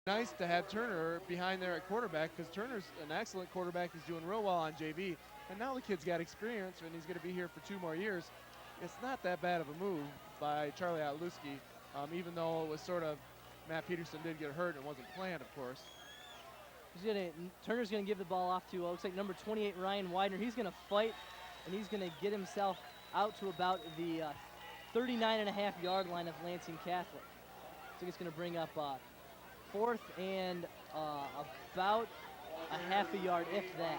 nice to have Turner behind there at quarterback because Turner's an excellent quarterback. He's doing real well on JV. And now the kid's got experience and he's going to be here for 2 more years. It's not that bad of a move by Charlie Otluski, even though it was sort of Matt Peterson did get hurt and wasn't planned, of course. Turner's going to give the ball off to, looks like number 28, Ryan Widener. He's going to fight, and he's going to get himself out to about the 39.5-yard line of Lansing Catholic. So it's going to bring up 4th and about a half a yard, if that.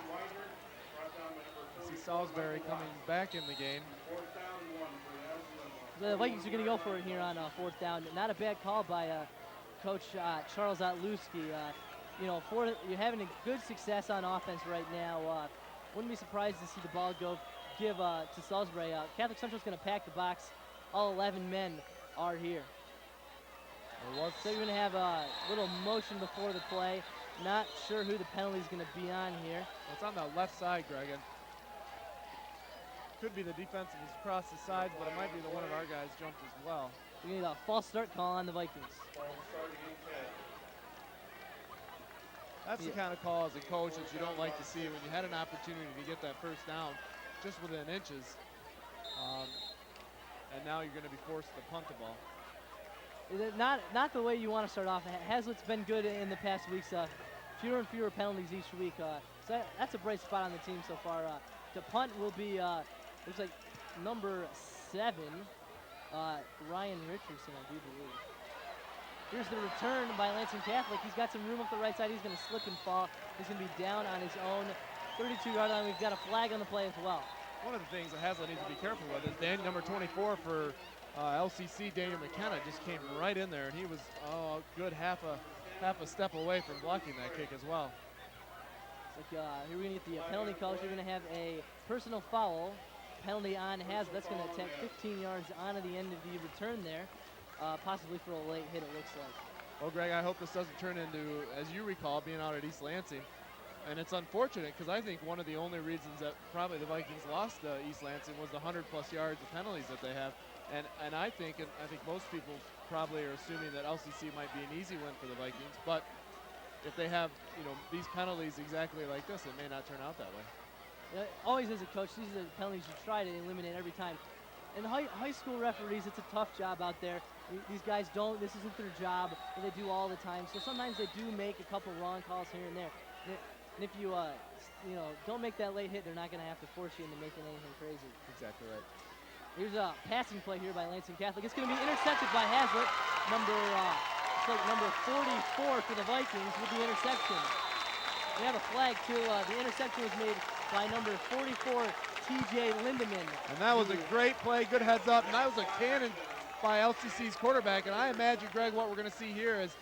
I see Salisbury coming back in the game. The Vikings are going to go for it here on 4th down. Not a bad call by Coach Charles Otluski. You're having a good success on offense right now. Wouldn't be surprised to see the ball give to Salisbury. Catholic Central's going to pack the box. All 11 men are here. So you're going to have a little motion before the play. Not sure who the penalty is going to be on here. It's on the left side, Greg. And could be the defensive is across the sides, but it might be that one of our guys jumped as well. We need a false start call on the Vikings. That's the kind of call as a coach that you don't like to see when you had an opportunity to get that first down just within inches. And now you're going to be forced to punt the ball. Not the way you want to start off. Hazlitt's been good in the past weeks. Fewer and fewer penalties each week. So that's a bright spot on the team so far. The punt will be, looks like number 7, Ryan Richardson, I do believe. Here's the return by Lansing Catholic. He's got some room up the right side. He's going to slip and fall. He's going to be down on his own 32-yard line. We've got a flag on the play as well. One of the things that Hazlitt needs to be careful with is number 24 for LCC, Daniel McKenna, just came right in there, and he was a good half a step away from blocking that kick as well. Here we're going to get the penalty calls. You're going to have a personal foul penalty on Hazlitt. That's going to attack 15 yards onto the end of the return there. Possibly for a late hit, it looks like. Well, Greg, I hope this doesn't turn into, as you recall, being out at East Lansing. And it's unfortunate because I think one of the only reasons that probably the Vikings lost East Lansing was the 100-plus yards of penalties that they have. And I think most people probably are assuming that LCC might be an easy win for the Vikings. But if they have, these penalties exactly like this, it may not turn out that way. Always as a coach, these are the penalties you try to eliminate every time. And high school referees, it's a tough job out there. These guys this isn't their job, and they do all the time. So sometimes they do make a couple wrong calls here and there. And if you, don't make that late hit, they're not going to have to force you into making anything crazy. Exactly right. Here's a passing play here by Lansing Catholic. It's going to be intercepted by Hazlitt, number 44 for the Vikings with the interception. We have a flag too. The interception was made by number 44, TJ Lindemann. And that was a great play, good heads up, and that was a cannon by LCC's quarterback. And I imagine, Greg, what we're going to see here is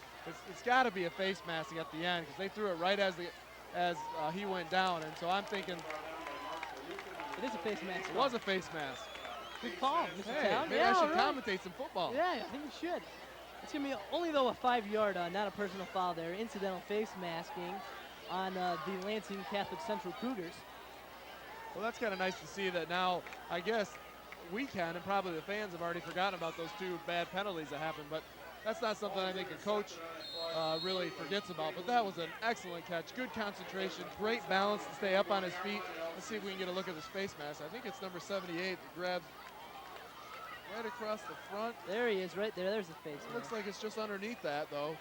it's got to be a face masking at the end because they threw it right as he went down. And so I'm thinking it is a face mask. It was a face mask. Good call, Mr. Hey, Town. maybe I should commentate some football. Yeah, I think you should. It's going to be only, though, a 5-yard, not a personal foul there. Incidental face masking on the Lansing Catholic Central Cougars. Well, that's kind of nice to see that now, I guess, we can, and probably the fans have already forgotten about those 2 bad penalties that happened, but that's not something I think a coach really forgets about. But that was an excellent catch, good concentration, great balance to stay up on his feet. Let's see if we can get a look at this face mask. I think it's number 78 that grabs right across the front. There he is, right there. There's the face mask. Looks like it's just underneath that, though.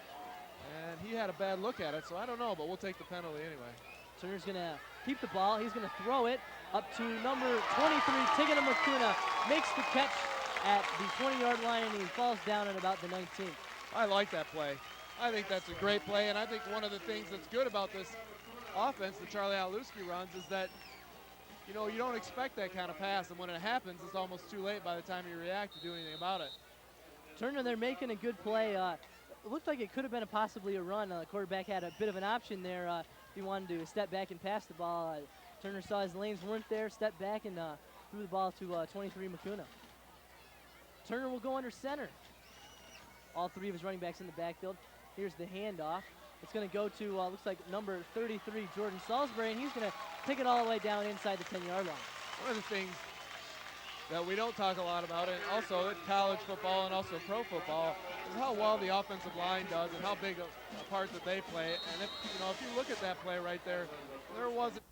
And he had a bad look at it, so I don't know, but we'll take the penalty anyway. Turner's going to keep the ball. He's going to throw it up to number 23, Tigana Makuna. Makes the catch at the 20-yard line, and he falls down at about the 19th. I like that play. I think that's a great play, and I think one of the things that's good about this offense that Charlie Otluski runs is that, you don't expect that kind of pass, and when it happens, it's almost too late by the time you react to do anything about it. Turner, they're making a good play. It looked like it could have been possibly a run. The quarterback had a bit of an option there. If he wanted to step back and pass the ball. Turner saw his lanes weren't there, stepped back, and threw the ball to 23 Makuna. Turner will go under center. All 3 of his running backs in the backfield. Here's the handoff. It's going to go to, looks like number 33, Jordan Salisbury, and he's going to pick it all the way down inside the 10-yard line. One of the things that we don't talk a lot about, and also in college football and also pro football, is how well the offensive line does and how big a part that they play. And if you look at that play right there, there wasn't